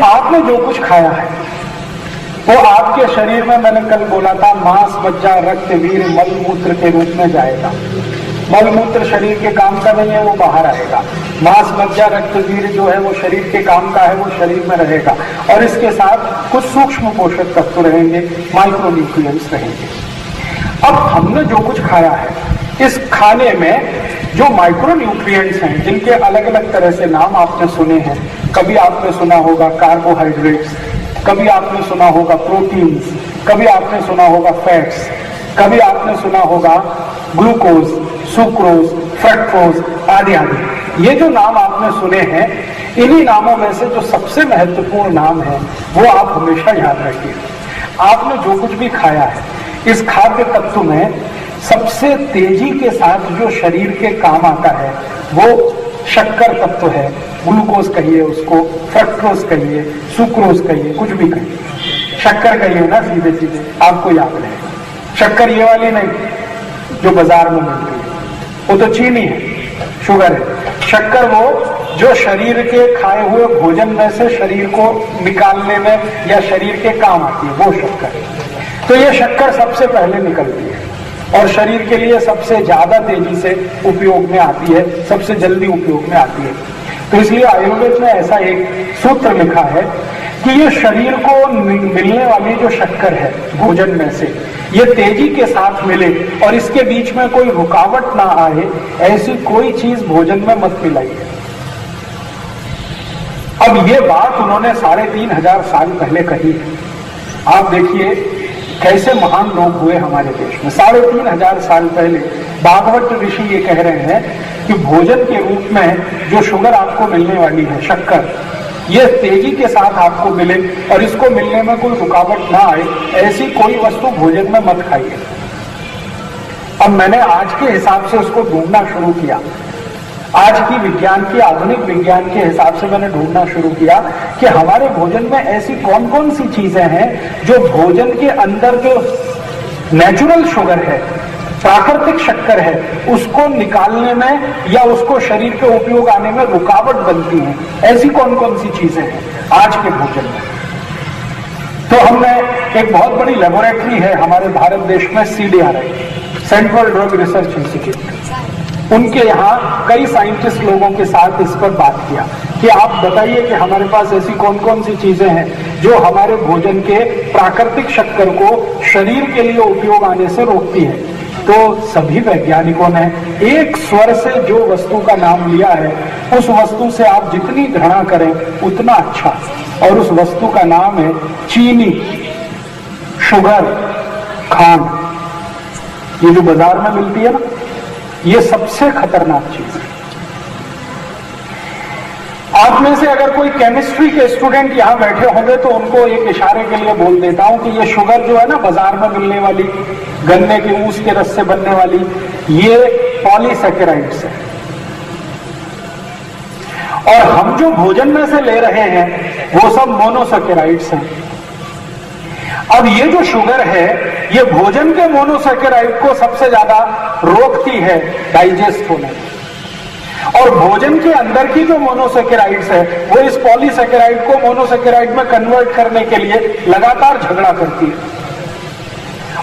आपने जो कुछ खाया है वो आपके शरीर में, मैंने कल बोला था, मांस, मज्जा, रक्त, वीर, मल मूत्र के रूप में जाएगा। मल मूत्र शरीर के काम का नहीं है, वो बाहर आएगा। मांस, मज्जा, रक्त, वीर जो है वो शरीर के काम का है, वो शरीर में रहेगा। और इसके साथ कुछ सूक्ष्म पोषक तत्व रहेंगे, माइक्रो न्यूट्रिएंट्स रहेंगे। अब हमने जो कुछ खाया है, इस खाने में जो माइक्रो न्यूट्रिएंट्स हैं, जिनके अलग अलग तरह से नाम आपने सुने हैं, कभी आपने सुना होगा कार्बोहाइड्रेट्स, कभी आपने सुना होगा प्रोटीन्स, कभी आपने सुना होगा फैट्स, कभी आपने सुना होगा ग्लूकोज, सुक्रोज, फ्रक्टोज आदि आदि। ये जो नाम आपने सुने हैं, इन्हीं नामों में से जो सबसे महत्वपूर्ण नाम है वो आप हमेशा याद रखिए। आपने जो कुछ भी खाया है, इस खाद्य तत्व में सबसे तेजी के साथ जो शरीर के काम आता है वो शक्कर तत्व है। ग्लूकोज कहिए उसको, फ्रक्टोज कहिए, सुक्रोज कहिए, कुछ भी कहिए, शक्कर कहिए ना, सीधे सीधे आपको याद रहेगा। शक्कर ये वाली नहीं जो बाजार में मिलती है, वो तो चीनी है, शुगर है। शक्कर वो जो शरीर के खाए हुए भोजन में से शरीर को निकालने में या शरीर के काम आती है, वो शक्कर है। तो ये शक्कर सबसे पहले निकलती है और शरीर के लिए सबसे ज्यादा तेजी से उपयोग में आती है, सबसे जल्दी उपयोग में आती है। तो इसलिए आयुर्वेद में ऐसा एक सूत्र लिखा है कि ये शरीर को मिलने वाली जो शक्कर है भोजन में से, ये तेजी के साथ मिले और इसके बीच में कोई रुकावट ना आए, ऐसी कोई चीज भोजन में मत मिलाइए। अब ये बात उन्होंने 3500 साल पहले कही है। आप देखिए कैसे महान लोग हुए हमारे देश में। 3500 साल पहले भागवत ऋषि ये कह रहे हैं कि भोजन के रूप में जो शुगर आपको मिलने वाली है, शक्कर, ये तेजी के साथ आपको मिले और इसको मिलने में कोई रुकावट ना आए, ऐसी कोई वस्तु भोजन में मत खाइए। अब मैंने आज के हिसाब से उसको ढूंढना शुरू किया। आज की विज्ञान की, आधुनिक विज्ञान के हिसाब से मैंने ढूंढना शुरू किया कि हमारे भोजन में ऐसी कौन कौन सी चीजें हैं जो भोजन के अंदर जो नेचुरल शुगर है, प्राकृतिक शक्कर है, उसको निकालने में या उसको शरीर के उपयोग आने में रुकावट बनती है। ऐसी कौन कौन सी चीजें हैं आज के भोजन में। तो हमने एक बहुत बड़ी लेबोरेटरी है हमारे भारत देश में, CDRI, central drug research institute, उनके यहाँ कई साइंटिस्ट लोगों के साथ इस पर बात किया कि आप बताइए कि हमारे पास ऐसी कौन कौन सी चीजें हैं जो हमारे भोजन के प्राकृतिक शक्कर को शरीर के लिए उपयोग आने से रोकती है। तो सभी वैज्ञानिकों ने एक स्वर से जो वस्तु का नाम लिया है, उस वस्तु से आप जितनी घृणा करें उतना अच्छा। और उस वस्तु का नाम है चीनी, शुगर, खांड। ये जो बाजार में मिलती है ना, ये सबसे खतरनाक चीज है। आप में से अगर कोई केमिस्ट्री के स्टूडेंट यहां बैठे होंगे तो उनको एक इशारे के लिए बोल देता हूं कि ये शुगर जो है ना बाजार में मिलने वाली, गन्ने के ऊस के रस से बनने वाली, ये पॉलीसैकेराइड्स है। और हम जो भोजन में से ले रहे हैं वो सब मोनोसैकेराइड्स हैं। अब ये जो शुगर है, ये भोजन के मोनोसैकेराइड को सबसे ज्यादा रोकती है डाइजेस्ट होने, और भोजन के अंदर की जो मोनोसैकेराइड्स है वो इस पॉलीसैकेराइड को मोनोसैकेराइड में कन्वर्ट करने के लिए लगातार झगड़ा करती है।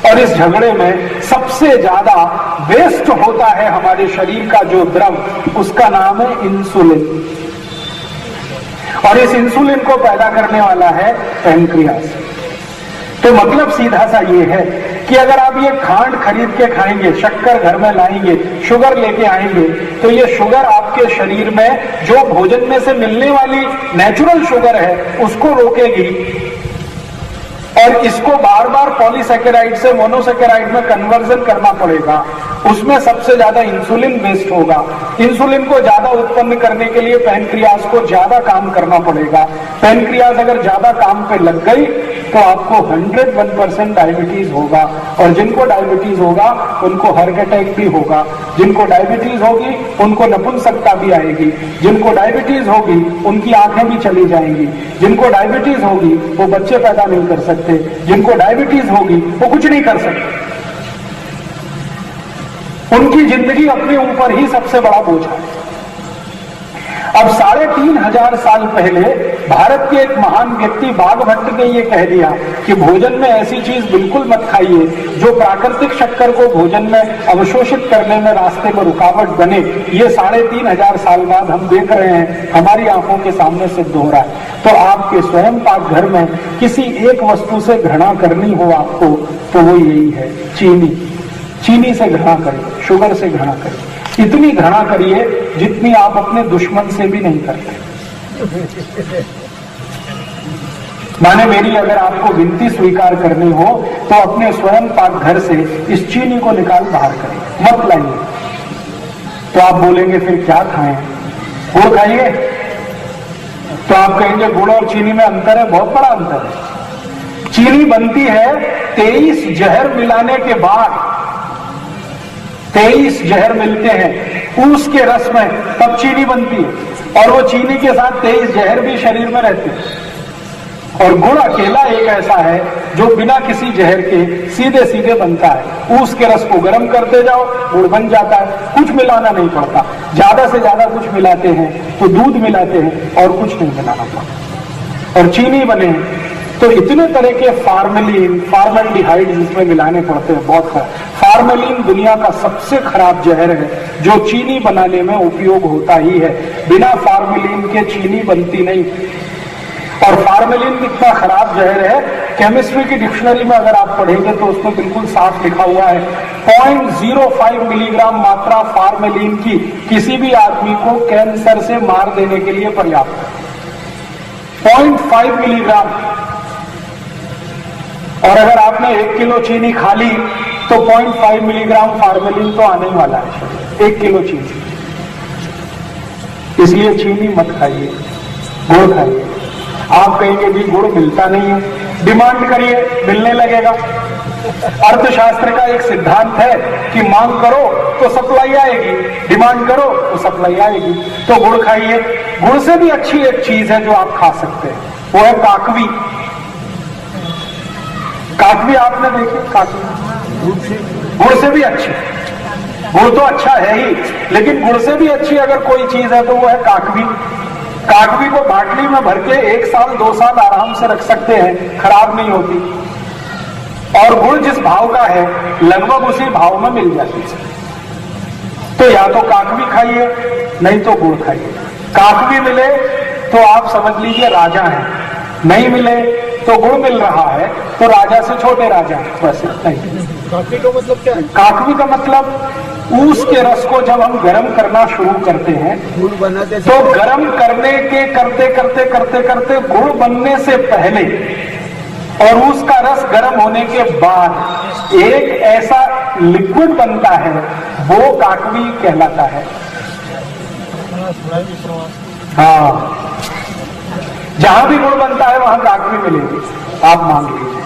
और इस झगड़े में सबसे ज्यादा वेस्ट होता है हमारे शरीर का जो द्रव, उसका नाम है इंसुलिन। और इस इंसुलिन को पैदा करने वाला है पैनक्रियास। तो मतलब सीधा सा ये है कि अगर आप ये खांड खरीद के खाएंगे, शक्कर घर में लाएंगे, शुगर लेके आएंगे, तो ये शुगर आपके शरीर में जो भोजन में से मिलने वाली नेचुरल शुगर है उसको रोकेगी, और इसको बार बार पॉलीसैकेराइड से मोनोसैकेराइड में कन्वर्जन करना पड़ेगा। उसमें सबसे ज्यादा इंसुलिन वेस्ट होगा। इंसुलिन को ज्यादा उत्पन्न करने के लिए पैनक्रियास को ज्यादा काम करना पड़ेगा। पैनक्रियास अगर ज्यादा काम पे लग गई तो आपको 101% डायबिटीज होगा, और जिनको डायबिटीज होगा उनको हार्ट अटैक भी होगा। जिनको डायबिटीज होगी उनको नपुंसकता भी आएगी। जिनको डायबिटीज होगी उनकी आंखें भी चली जाएंगी। जिनको डायबिटीज होगी वो बच्चे पैदा नहीं कर सकते। जिनको डायबिटीज होगी वो कुछ नहीं कर सकते। उनकी जिंदगी अपने ऊपर ही सबसे बड़ा बोझ है। अब 3500 साल पहले भारत के एक महान व्यक्ति बाघभट्ट ने यह कह दिया कि भोजन में ऐसी चीज बिल्कुल मत खाइए जो प्राकृतिक शक्कर को भोजन में अवशोषित करने में रास्ते में रुकावट बने। ये 3500 साल बाद हम देख रहे हैं, हमारी आंखों के सामने सिद्ध हो रहा है। तो आपके स्वयं पाक घर में किसी एक वस्तु से घृणा करनी हो आपको, तो वो यही है, चीनी। चीनी से घृणा करिए, शुगर से घृणा करिए, इतनी घृणा करिए जितनी आप अपने दुश्मन से भी नहीं करते। माने मेरी अगर आपको विनती स्वीकार करनी हो तो अपने स्वयं पाक घर से इस चीनी को निकाल बाहर करें, मत लाइए। तो आप बोलेंगे फिर क्या खाएं? गुड़ खाइए। तो आप कहेंगे गुड़ और चीनी में अंतर है, बहुत बड़ा अंतर है। चीनी बनती है 23 जहर मिलाने के बाद, 23 जहर मिलते हैं ऊस के रस में, तब चीनी बनती है। और वो चीनी के साथ 23 जहर भी शरीर में रहते हैं। और गुड़ अकेला एक ऐसा है जो बिना किसी जहर के सीधे सीधे बनता है। ऊस के रस को गर्म करते जाओ, गुड़ बन जाता है, कुछ मिलाना नहीं पड़ता। ज्यादा से ज्यादा कुछ मिलाते हैं तो दूध मिलाते हैं और कुछ नहीं मिलाना पड़ता। और चीनी बने तो इतने तरह के फार्मेलिन, फॉर्मल्डिहाइड जिसमें मिलाने पड़ते हैं, बहुत खराब। फार्मेलिन दुनिया का सबसे खराब जहर है जो चीनी बनाने में उपयोग होता ही है। बिना फार्मेलिन के चीनी बनती नहीं। और फार्मेलिन कितना खराब जहर है, केमिस्ट्री की डिक्शनरी में अगर आप पढ़ेंगे तो उसमें बिल्कुल साफ लिखा हुआ है 0.05 मिलीग्राम मात्रा फार्मेलिन की किसी भी आदमी को कैंसर से मार देने के लिए पर्याप्त है। 0.5 मिलीग्राम। और अगर आपने 1 किलो चीनी खा ली तो 0.5 मिलीग्राम फार्मेलिन तो आने ही वाला है 1 किलो चीनी। इसलिए चीनी मत खाइए, गुड़ खाइए। आप कहेंगे जी गुड़ मिलता नहीं है, डिमांड करिए, मिलने लगेगा। अर्थशास्त्र का एक सिद्धांत है कि मांग करो तो सप्लाई आएगी, डिमांड करो तो सप्लाई आएगी। तो गुड़ खाइए। गुड़ से भी अच्छी एक चीज है जो आप खा सकते हैं, वो है काकवी। काकवी आपने देखी? काकवी गुड़ से भी अच्छी। गुड़ तो अच्छा है ही, लेकिन गुड़ से भी अच्छी अगर कोई चीज है तो वो है काकवी। काकवी को बाटली में भर के 1 साल 2 साल आराम से रख सकते हैं, खराब नहीं होती। और गुड़ जिस भाव का है लगभग उसी भाव में मिल जाती है। तो या तो काकवी खाइए, नहीं तो गुड़ खाइए। काकवी मिले तो आप समझ लीजिए राजा हैं, नहीं मिले तो गुड़ मिल रहा है तो राजा से छोटे राजा। वैसे नहीं। काकवी का मतलब क्या है? काकवी का मतलब ऊस के रस को जब हम गर्म करना शुरू करते हैं गुड़ बनाते तो गर्म करने के करते करते करते करते गुड़ बनने से पहले और उसका रस गर्म होने के बाद एक ऐसा लिक्विड बनता है, वो काकवी कहलाता है। हाँ, जहां भी गुड़ बनता है वहां काकवी मिलेगी, आप मांग लीजिए।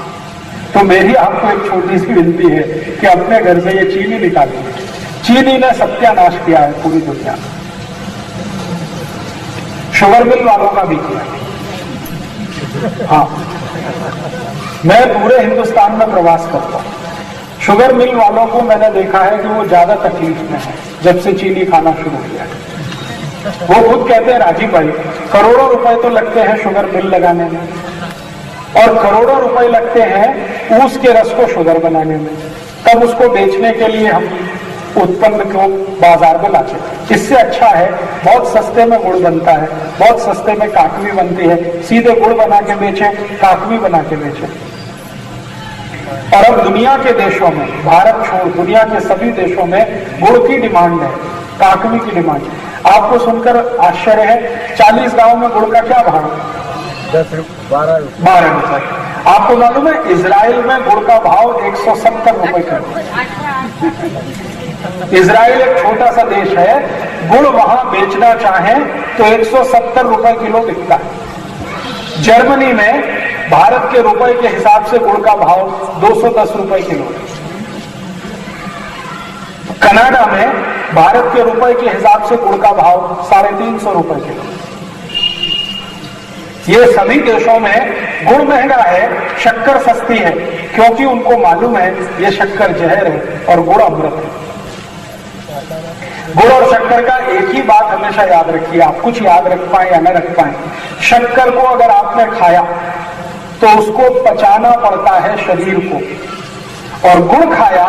तो मेरी आपको एक छोटी सी विनती है कि अपने घर से ये चीनी निकालिए। चीनी ने सत्यानाश किया है पूरी दुनिया में, शुगर मिल वालों का भी किया। हाँ, मैं पूरे हिंदुस्तान में प्रवास करता हूं। शुगर मिल वालों को मैंने देखा है कि वो ज्यादा तकलीफ में है जब से चीनी खाना शुरू किया है। वो खुद कहते हैं राजीव भाई, करोड़ों रुपए तो लगते हैं शुगर मिल लगाने में और करोड़ों रुपए लगते हैं ऊस के रस को शुगर बनाने में, तब उसको बेचने के लिए हम उत्पन्न को बाजार में लाते हैं। इससे अच्छा है बहुत सस्ते में गुड़ बनता है, बहुत सस्ते में काकवी बनती है, सीधे गुड़ बना के बेचें, काकवी बना के बेचें। और अब दुनिया के देशों में, भारत छोड़ दुनिया के सभी देशों में गुड़ की डिमांड है, काकवी की डिमांड है। आपको सुनकर आश्चर्य है, 40 गांव में गुड़ का क्या भाव? 12 रुपए। आपको मालूम है इजराइल में गुड़ का भाव 170 रुपए का। इजराइल एक छोटा सा देश है, गुड़ वहां बेचना चाहे तो 170 रुपए किलो बिकता है। जर्मनी में भारत के रुपए के हिसाब से गुड़ का भाव 210 रुपए किलो। कनाडा में भारत के रुपए के हिसाब से गुड़ का भाव 350 रुपए किलो। ये सभी देशों में गुड़ महंगा है, शक्कर सस्ती है, क्योंकि उनको मालूम है ये शक्कर जहर है और गुड़ अमृत है। गुड़ और शक्कर का एक ही बात हमेशा याद रखिए, आप कुछ याद रख पाए या न रख पाए, शक्कर को अगर आपने खाया तो उसको पचाना पड़ता है शरीर को, और गुड़ खाया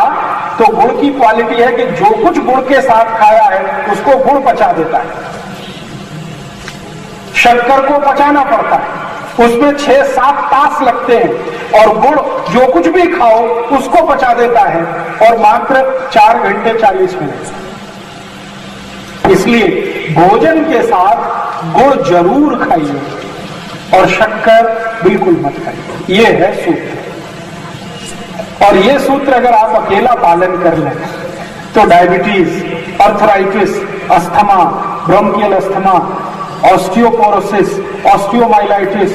तो गुड़ की क्वालिटी है कि जो कुछ गुड़ के साथ खाया है उसको गुड़ पचा देता है। शक्कर को पचाना पड़ता है, उसमें 6-7 तास लगते हैं, और गुड़ जो कुछ भी खाओ उसको पचा देता है, और मात्र 4 घंटे 40 मिनट। इसलिए भोजन के साथ गुड़ जरूर खाइए और शक्कर बिल्कुल मत खाइए। ये है सूत्र, और ये सूत्र अगर आप अकेला पालन कर लें तो diabetes, arthritis, asthma, bronchial asthma, osteoporosis, osteomyelitis,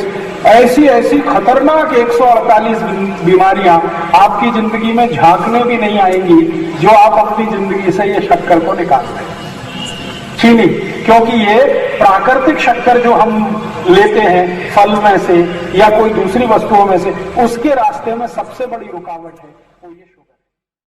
ऐसी ऐसी खतरनाक 148 बीमारियां आपकी जिंदगी में झांकने भी नहीं आएंगी जो आप अपनी जिंदगी से ये शक्कर को निकाल दें। चीनी, क्योंकि ये प्राकृतिक शक्कर जो हम लेते हैं फल में से या कोई दूसरी वस्तुओं में से, उसके रास्ते में सबसे बड़ी रुकावट है वो ये